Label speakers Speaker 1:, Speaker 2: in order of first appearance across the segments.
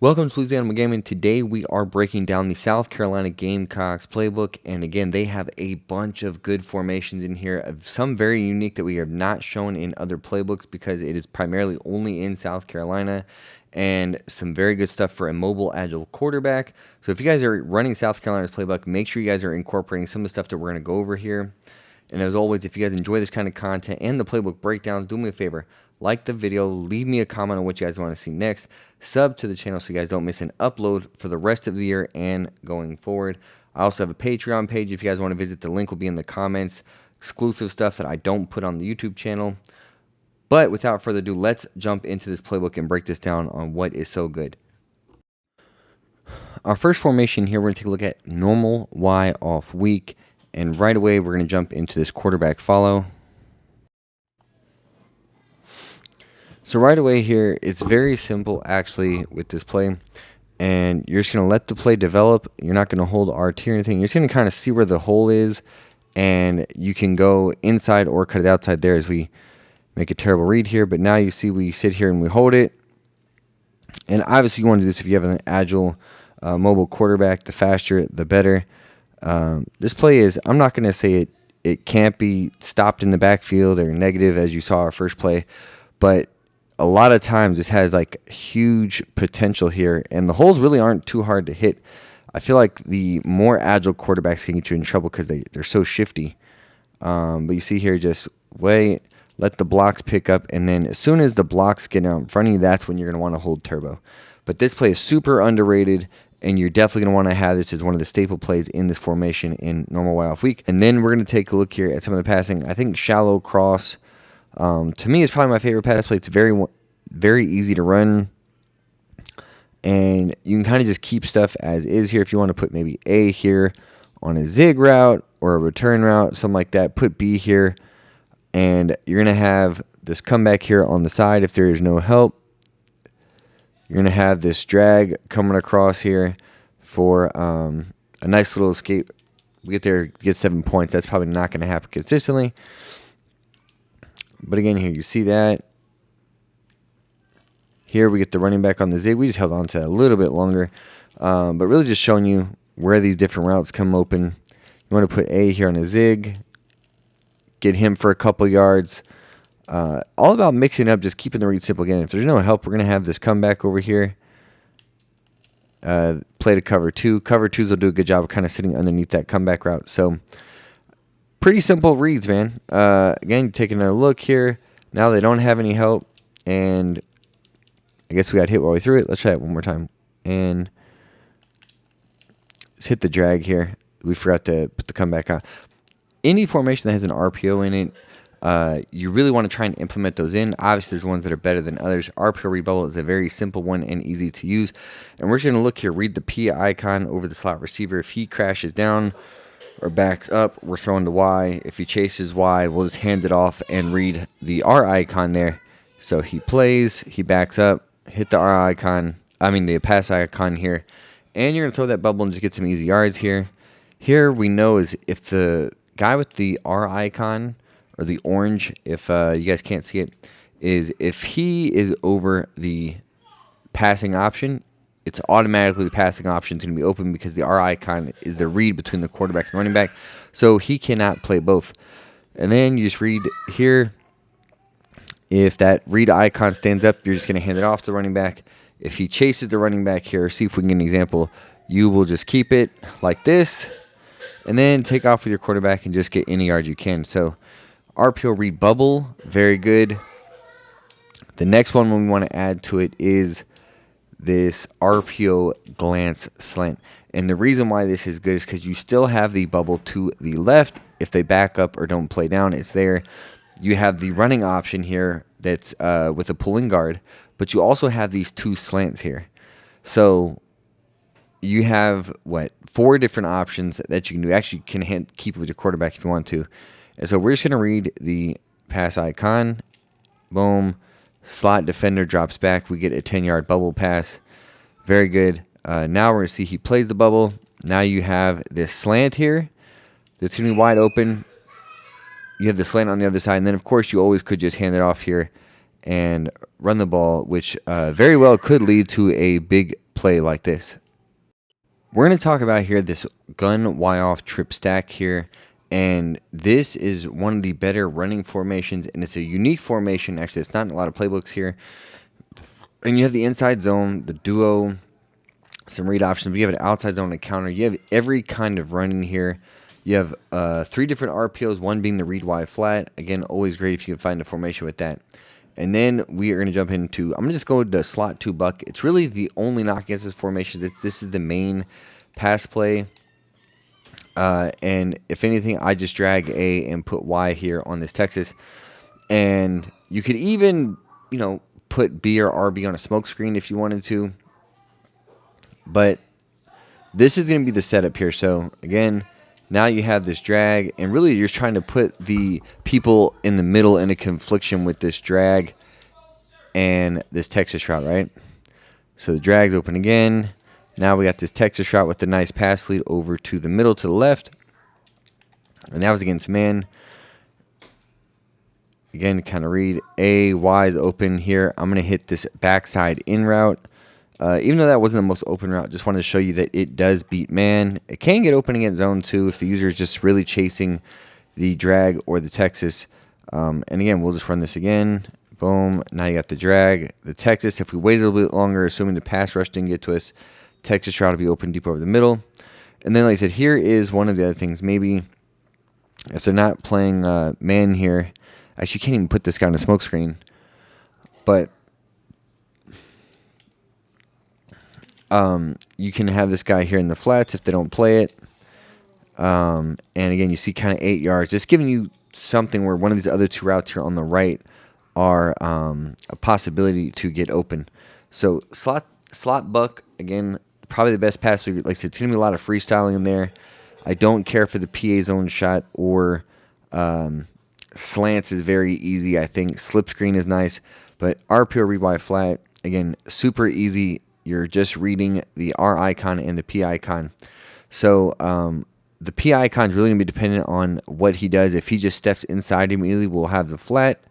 Speaker 1: Welcome to Louisianimal Gaming. Today we are breaking down the South Carolina Gamecocks playbook, and again, they have a bunch of good formations in here, some very unique that we have not shown in other playbooks because it is primarily only in South Carolina, and some very good stuff for a mobile, agile quarterback. So if you guys are running South Carolina's playbook, make sure you guys are incorporating some of the stuff that we're going to go over here. And as always, if you guys enjoy this kind of content and the playbook breakdowns, do me a favor, like the video, leave me a comment on what you guys want to see next, sub to the channel so you guys don't miss an upload for the rest of the year and going forward. I also have a Patreon page if you guys want to visit. The link will be in the comments. Exclusive stuff that I don't put on the YouTube channel. But without further ado, let's jump into this playbook and break this down on what is so good. Our first formation here, we're going to take a look at normal Y off week. And right away, we're going to jump into this quarterback follow. So right away here, it's very simple actually with this play. And you're just going to let the play develop. You're not going to hold RT or anything. You're just going to kind of see where the hole is. And you can go inside or cut it outside there as we make a terrible read here. But now you see we sit here and we hold it. And obviously you want to do this if you have an agile mobile quarterback. The faster, the better. This play is, I'm not going to say it can't be stopped in the backfield or negative as you saw our first play, but a lot of times this has like huge potential here, and the holes really aren't too hard to hit. I feel like the more agile quarterbacks can get you in trouble because they're so shifty. But you see here, just wait, let the blocks pick up, and then as soon as the blocks get out in front of you, that's when you're going to want to hold turbo. But this play is super underrated, and you're definitely going to want to have this as one of the staple plays in this formation in normal Y off week. And then we're going to take a look here at some of the passing. I think shallow cross, to me, is probably my favorite pass play. It's very easy to run, and you can kind of just keep stuff as is here. If you want to put maybe A here on a zig route or a return route, something like that, put B here, and you're going to have this comeback here on the side if there is no help. You're going to have this drag coming across here for a nice little escape. We get there, get 7 points. That's probably not going to happen consistently. But again, here you see that. Here we get the running back on the zig. We just held on to that a little bit longer. But really just showing you where these different routes come open. You want to put A here on a zig. Get him for a couple yards. All about mixing up, just keeping the read simple. Again, if there's no help, we're going to have this comeback over here. Play to cover two. Cover twos will do a good job of kind of sitting underneath that comeback route. So, pretty simple reads, man. Again, taking a look here. Now they don't have any help. And I guess we got hit while we threw it. Let's try it one more time. And let's hit the drag here. We forgot to put the comeback on. Any formation that has an RPO in it, you really want to try and implement those in. Obviously, there's ones that are better than others. RPO read bubble is a very simple one and easy to use. And we're just going to look here, read the P icon over the slot receiver. If he crashes down or backs up, we're throwing the Y. If he chases Y, we'll just hand it off and read the R icon there. So he plays, he backs up, hit the R icon, the pass icon here. And you're going to throw that bubble and just get some easy yards here. Here we know is if the guy with the R icon, or the orange, if you guys can't see it, is if he is over the passing option, it's automatically the passing option is going to be open because the R icon is the read between the quarterback and running back. So he cannot play both. And then you just read here. If that read icon stands up, you're just going to hand it off to the running back. If he chases the running back here, see if we can get an example, you will just keep it like this, and then take off with your quarterback and just get any yard you can. So RPO read bubble, very good. The next one we want to add to it is this RPO glance slant. And the reason why this is good is because you still have the bubble to the left. If they back up or don't play down, it's there. You have the running option here that's with a pulling guard, but you also have these two slants here. So you have, 4 different options that you can do. Actually, you can keep it with your quarterback if you want to. And so we're just going to read the pass icon. Boom. Slot defender drops back. We get a 10-yard bubble pass. Very good. Now we're going to see he plays the bubble. Now you have this slant here that's going to be wide open. You have the slant on the other side. And then, of course, you always could just hand it off here and run the ball, which very well could lead to a big play like this. We're going to talk about here this gun Y-off trip stack here, and this is one of the better running formations, and it's a unique formation. Actually, it's not in a lot of playbooks here. And you have the inside zone, the duo, some read options. You have an outside zone and a counter. You have every kind of run in here. You have 3 different RPOs, one being the read Y flat. Again, always great if you can find a formation with that. And then we are going to jump into, I'm going to just go to slot 2 buck. It's really the only knock against this formation. This is the main pass play. And if anything, I just drag A and put Y here on this Texas. And you could even, put B or RB on a smoke screen if you wanted to. But this is going to be the setup here. So, again, now you have this drag. And really, you're trying to put the people in the middle in a confliction with this drag and this Texas route, right? So the drag's open again. Now we got this Texas route with the nice pass lead over to the middle to the left. And that was against man. Again, kind of read A, Y is open here. I'm going to hit this backside in route. Even though that wasn't the most open route, just wanted to show you that it does beat man. It can get open against zone too if the user is just really chasing the drag or the Texas. And again, we'll just run this again. Boom. Now you got the drag. The Texas, if we waited a little bit longer, assuming the pass rush didn't get to us, Texas route will be open deep over the middle. And then, like I said, here is one of the other things. Maybe if they're not playing man here, actually, you can't even put this guy on a smoke screen. But you can have this guy here in the flats if they don't play it. And again, you see kind of 8 yards. Just giving you something where one of these other 2 routes here on the right are a possibility to get open. So slot buck, again, probably the best pass. Like I said, it's going to be a lot of freestyling in there. I don't care for the PA zone shot or slants is very easy, I think. Slip screen is nice. But RPO read Y flat, again, super easy. You're just reading the R icon and the P icon. So the P icon is really going to be dependent on what he does. If he just steps inside immediately, we'll have the flat.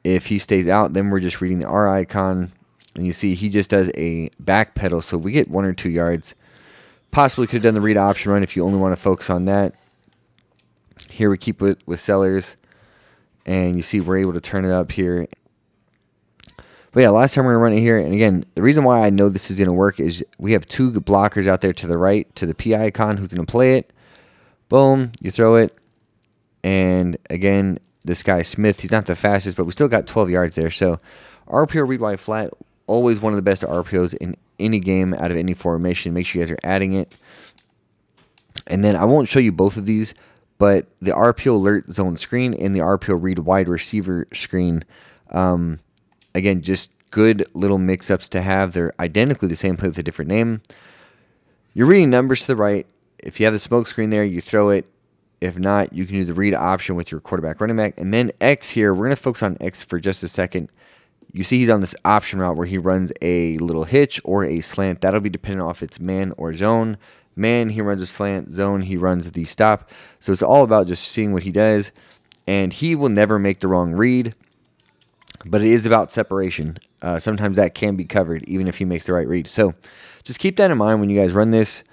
Speaker 1: If he stays out, then we're just reading the R icon. And you see he just does a back pedal, so we get 1 or 2 yards. Possibly could have done the read option run if you only want to focus on that. Here we keep it with sellers. And you see we're able to turn it up here. But yeah, last time we're going to run it here. And again, the reason why I know this is going to work is we have 2 blockers out there to the right, to the P icon, who's going to play it. Boom, you throw it. And again, this guy Smith, he's not the fastest, but we still got 12 yards there. So RPO read Y flat, always one of the best RPOs in any game out of any formation. Make sure you guys are adding it. And then I won't show you both of these, but the RPO alert zone screen and the RPO read wide receiver screen, again, just good little mix-ups to have. They're identically the same play with a different name. You're reading numbers to the right. If you have the smoke screen there, you throw it. If not, you can do the read option with your quarterback running back. And then X here, we're going to focus on X for just a second. You see he's on this option route where he runs a little hitch or a slant. That'll be dependent off it's man or zone. Man, he runs a slant. Zone, he runs the stop. So it's all about just seeing what he does. And he will never make the wrong read. But it is about separation. Sometimes that can be covered even if he makes the right read. So just keep that in mind when you guys run this.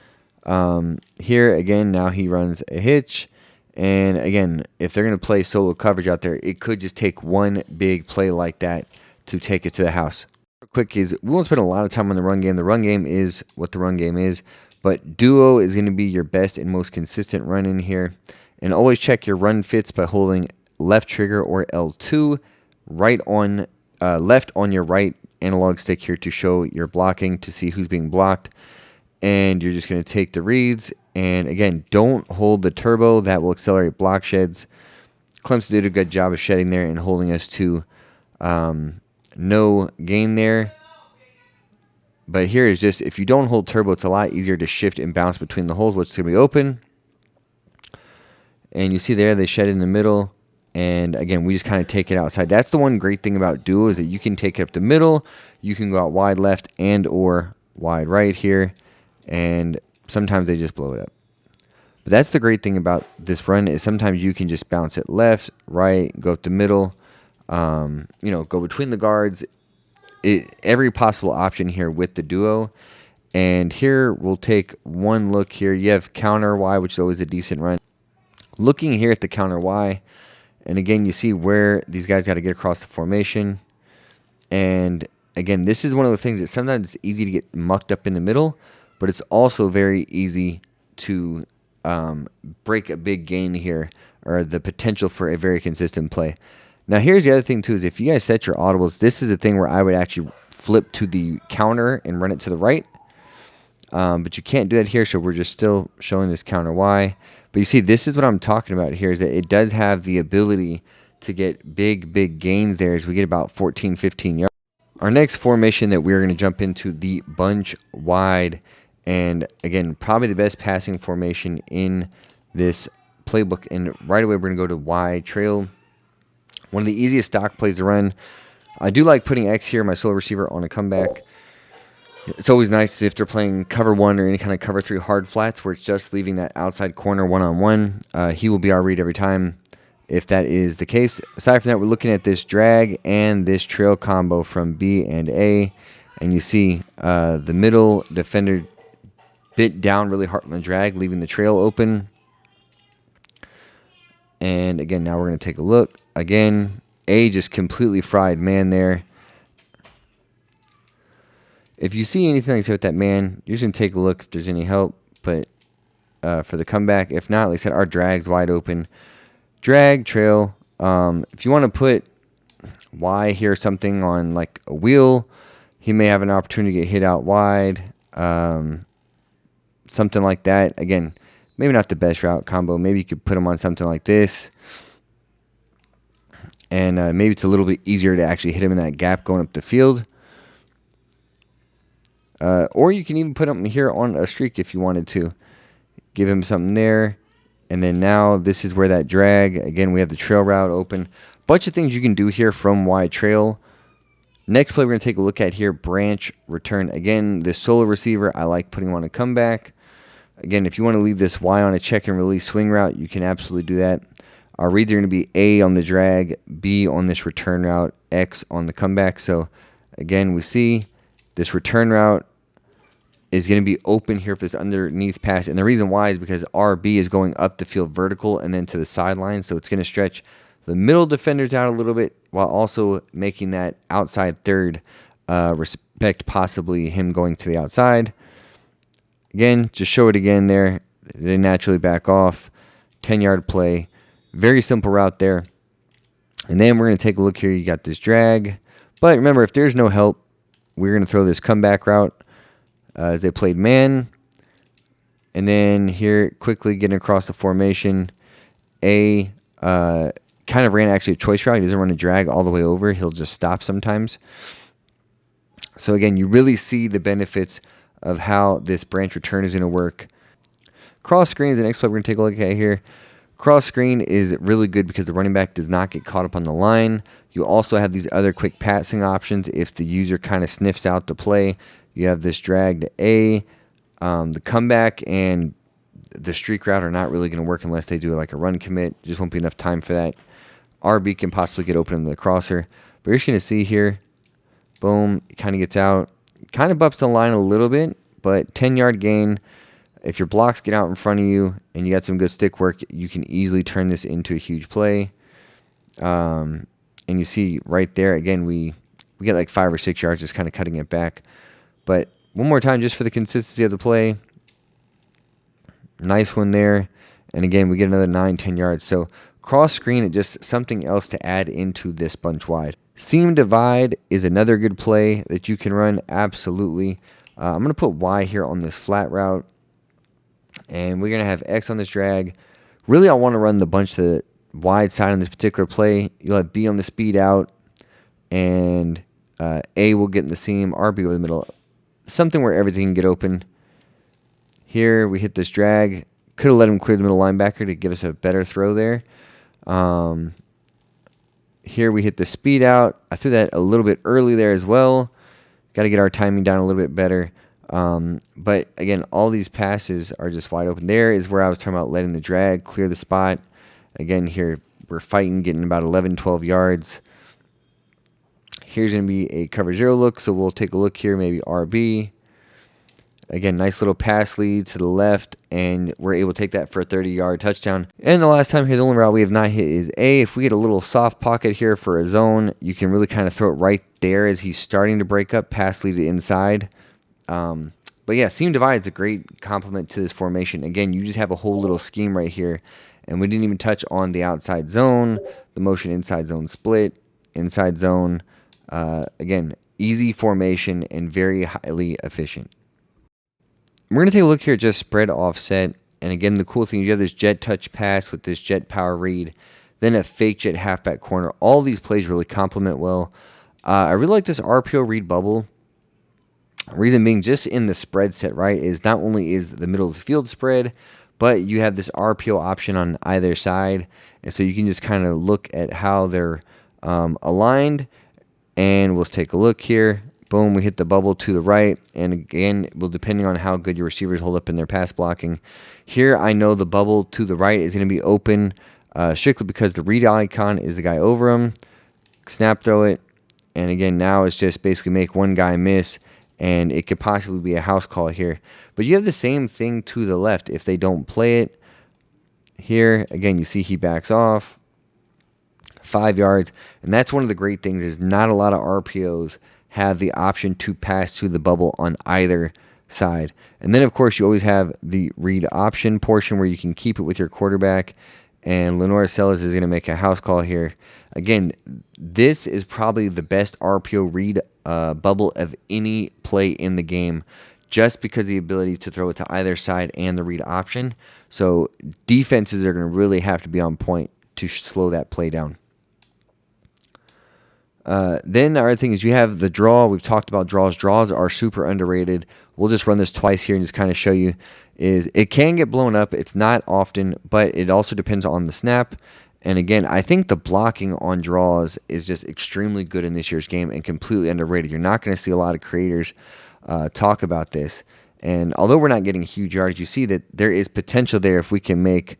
Speaker 1: Here, again, now he runs a hitch. And again, if they're going to play solo coverage out there, it could just take one big play like that to take it to the house. Quick is, we won't spend a lot of time on the run game. The run game is what the run game is. But duo is going to be your best and most consistent run in here. And always check your run fits by holding left trigger or L2 left on your right analog stick here to show your blocking to see who's being blocked. And you're just going to take the reads. And again, don't hold the turbo. That will accelerate block sheds. Clemson did a good job of shedding there and holding us to no gain there. But here is just, if you don't hold turbo, it's a lot easier to shift and bounce between the holes, which is going to be open. And you see there, they shed in the middle. And again, we just kind of take it outside. That's the one great thing about duo is that you can take it up the middle. You can go out wide left and or wide right here. And sometimes they just blow it up. But that's the great thing about this run is sometimes you can just bounce it left, right, go up the middle, go between the guards. Every possible option here with the duo. And here we'll take one look here. You have counter Y, which is always a decent run. Looking here at the counter Y, and again, you see where these guys got to get across the formation. And again, this is one of the things that sometimes it's easy to get mucked up in the middle, but it's also very easy to break a big gain here, or the potential for a very consistent play. Now, here's the other thing, too, is if you guys set your audibles, this is a thing where I would actually flip to the counter and run it to the right. But you can't do that here, so we're just still showing this counter Y. But you see, this is what I'm talking about here, is that it does have the ability to get big gains there as we get about 14, 15 yards. Our next formation that we're going to jump into, the bunch wide. And again, probably the best passing formation in this playbook. And right away, we're going to go to wide trail. One of the easiest stock plays to run. I do like putting X here, my solo receiver, on a comeback. It's always nice if they're playing cover 1 or any kind of cover 3 hard flats where it's just leaving that outside corner one-on-one. He will be our read every time if that is the case. Aside from that, we're looking at this drag and this trail combo from B and A. And you see the middle defender bit down really hard on the drag, leaving the trail open. And again, now we're going to take a look. Again, A just completely fried man there. If you see anything like that with that man, you're just going to take a look if there's any help. But for the comeback, if not, like I said, our drag's wide open. Drag, trail. If you want to put Y here, something on like a wheel, he may have an opportunity to get hit out wide. Something like that. Again, maybe not the best route combo. Maybe you could put him on something like this. And maybe it's a little bit easier to actually hit him in that gap going up the field. Or you can even put him here on a streak if you wanted to. Give him something there. And then now this is where that drag. Again, we have the trail route open. Bunch of things you can do here from wide trail. Next play we're going to take a look at here, branch return. Again, this solo receiver, I like putting him on a comeback. Again, if you want to leave this Y on a check and release swing route, you can absolutely do that. Our reads are going to be A on the drag, B on this return route, X on the comeback. So again, we see this return route is going to be open here for this underneath pass. And the reason why is because RB is going up the field vertical and then to the sideline. So it's going to stretch the middle defenders out a little bit while also making that outside third respect possibly him going to the outside. Again, just show it again there. They naturally back off. 10-yard play. Very simple route there. And then we're going to take a look here. You got this drag. But remember, if there's no help, we're going to throw this comeback route. As they played man. And then here, quickly getting across the formation. A kind of ran actually a choice route. He doesn't run a drag all the way over. He'll just stop sometimes. So again, you really see the benefits of how this branch return is going to work. Cross screen is the next play we're going to take a look at here. Cross screen is really good because the running back does not get caught up on the line. You also have these other quick passing options if the user kind of sniffs out the play. You have this drag to A. The comeback and the streak route are not really going to work unless they do like a run commit. Just won't be enough time for that. RB can possibly get open in the crosser. But you're just going to see here, boom, it kind of gets out. Kind of bumps the line a little bit, but 10-yard gain. If your blocks get out in front of you and you got some good stick work, you can easily turn this into a huge play. And you see right there, again, we get like 5 or 6 yards just kind of cutting it back. But one more time, just for the consistency of the play. Nice one there. And again, we get another 9, 10 yards. So cross screen is just something else to add into this bunch wide. Seam divide is another good play that you can run. Absolutely. I'm going to put Y here on this flat route. And we're going to have X on this drag. Really, I want to run the bunch to the wide side on this particular play. You'll have B on the speed out. And A will get in the seam. RB over the middle. Something where everything can get open. Here we hit this drag. Could have let him clear the middle linebacker to give us a better throw there. Here we hit the speed out. I threw that a little bit early there as well. Got to get our timing down a little bit better. But again, all these passes are just wide open. There is where I was talking about letting the drag clear the spot. Again, here we're fighting, getting about 11, 12 yards. Here's going to be a cover 0 look, so we'll take a look here, maybe RB. Again, nice little pass lead to the left, and we're able to take that for a 30-yard touchdown. And the last time here, the only route we have not hit is A. If we get a little soft pocket here for a zone, you can really kind of throw it right there as he's starting to break up, pass lead to inside. But yeah, seam divide is a great complement to this formation. Again, you just have a whole little scheme right here, and we didn't even touch on the outside zone, the motion inside zone split, inside zone. Again, easy formation and very highly efficient. We're going to take a look here at just spread offset. And again, the cool thing is you have this jet touch pass with this jet power read, then a fake jet halfback corner. All these plays really complement well. I really like this RPO read bubble. Reason being, just in the spread set, right, is not only is the middle of the field spread, but you have this RPO option on either side. And so you can just kind of look at how they're aligned. And we'll take a look here. Boom, we hit the bubble to the right. And again, well, depending on how good your receivers hold up in their pass blocking. Here, I know the bubble to the right is going to be open strictly because the read icon is the guy over him. Snap throw it. And again, now it's just basically make one guy miss. And it could possibly be a house call here. But you have the same thing to the left if they don't play it. Here, again, you see he backs off. 5 yards. And that's one of the great things is not a lot of RPOs have the option to pass to the bubble on either side. And then, of course, you always have the read option portion where you can keep it with your quarterback. And Lenore Sellers is going to make a house call here. Again, this is probably the best RPO read bubble of any play in the game just because of the ability to throw it to either side and the read option. So defenses are going to really have to be on point to slow that play down. Then the other thing is you have the draw. We've talked about draws. Draws are super underrated. We'll just run this twice here and just kind of show you. Is it can get blown up. It's not often, but it also depends on the snap. And again, I think the blocking on draws is just extremely good in this year's game and completely underrated. You're not going to see a lot of creators talk about this. And although we're not getting huge yardage, you see that there is potential there if we can make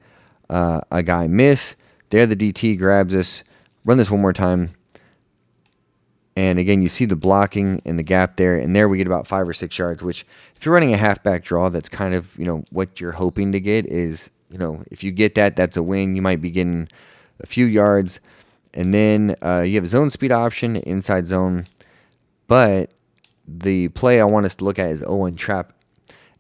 Speaker 1: a guy miss. There the DT grabs us. Run this one more time. And again, you see the blocking and the gap there. And there we get about 5 or 6 yards, which if you're running a halfback draw, that's kind of, what you're hoping to get is, if you get that, that's a win. You might be getting a few yards. And then you have a zone speed option, inside zone. But the play I want us to look at is 0-1 trap.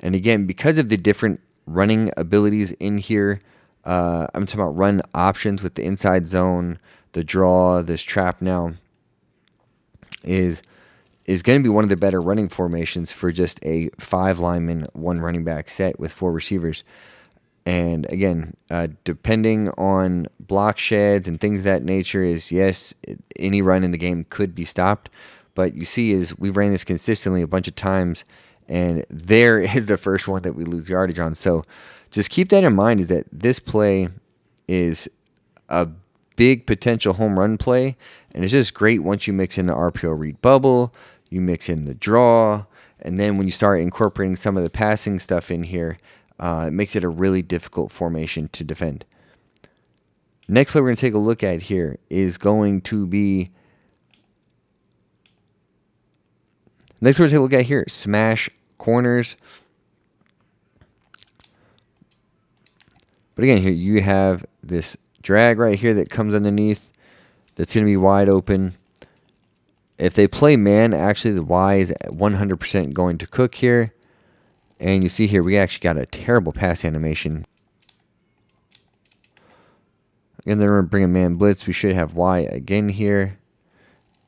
Speaker 1: And again, because of the different running abilities in here, I'm talking about run options with the inside zone, the draw, this trap now. Is going to be one of the better running formations for just a 5 lineman, 1 running back set with 4 receivers. And again, depending on block sheds and things of that nature is, yes, any run in the game could be stopped. But you see is we ran this consistently a bunch of times, and there is the first one that we lose yardage on. So just keep that in mind is that this play is a big potential home run play, and it's just great once you mix in the RPO read bubble, you mix in the draw, and then when you start incorporating some of the passing stuff in here, it makes it a really difficult formation to defend. Next play we're going to take a look at here is going to be smash corners. But again, here you have this drag right here that comes underneath that's going to be wide open. If they play man, actually the Y is 100% going to cook here. And you see here, we actually got a terrible pass animation. Again, they're going to bring a man blitz. We should have Y again here.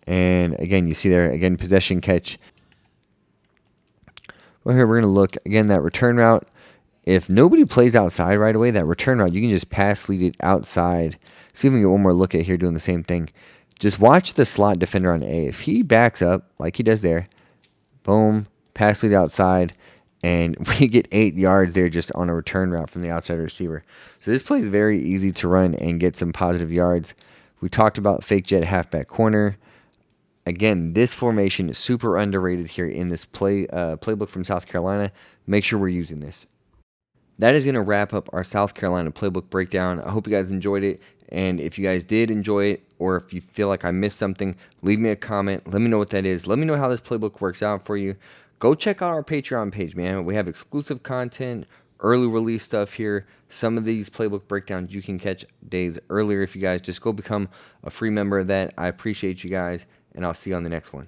Speaker 1: And again, you see there, again, possession catch. Well, here we're going to look, again, that return route. If nobody plays outside right away, that return route, you can just pass lead it outside. See if we can get one more look at here doing the same thing. Just watch the slot defender on A. If he backs up, like he does there, boom, pass lead outside, and we get 8 yards there just on a return route from the outside receiver. So this play is very easy to run and get some positive yards. We talked about fake jet halfback corner. Again, this formation is super underrated here in this playbook from South Carolina. Make sure we're using this. That is going to wrap up our South Carolina playbook breakdown. I hope you guys enjoyed it. And if you guys did enjoy it, or if you feel like I missed something, leave me a comment. Let me know what that is. Let me know how this playbook works out for you. go check out our Patreon page, man. We have exclusive content, early release stuff here. Some of these playbook breakdowns you can catch days earlier if you guys just go become a free member of that. I appreciate you guys, and I'll see you on the next one.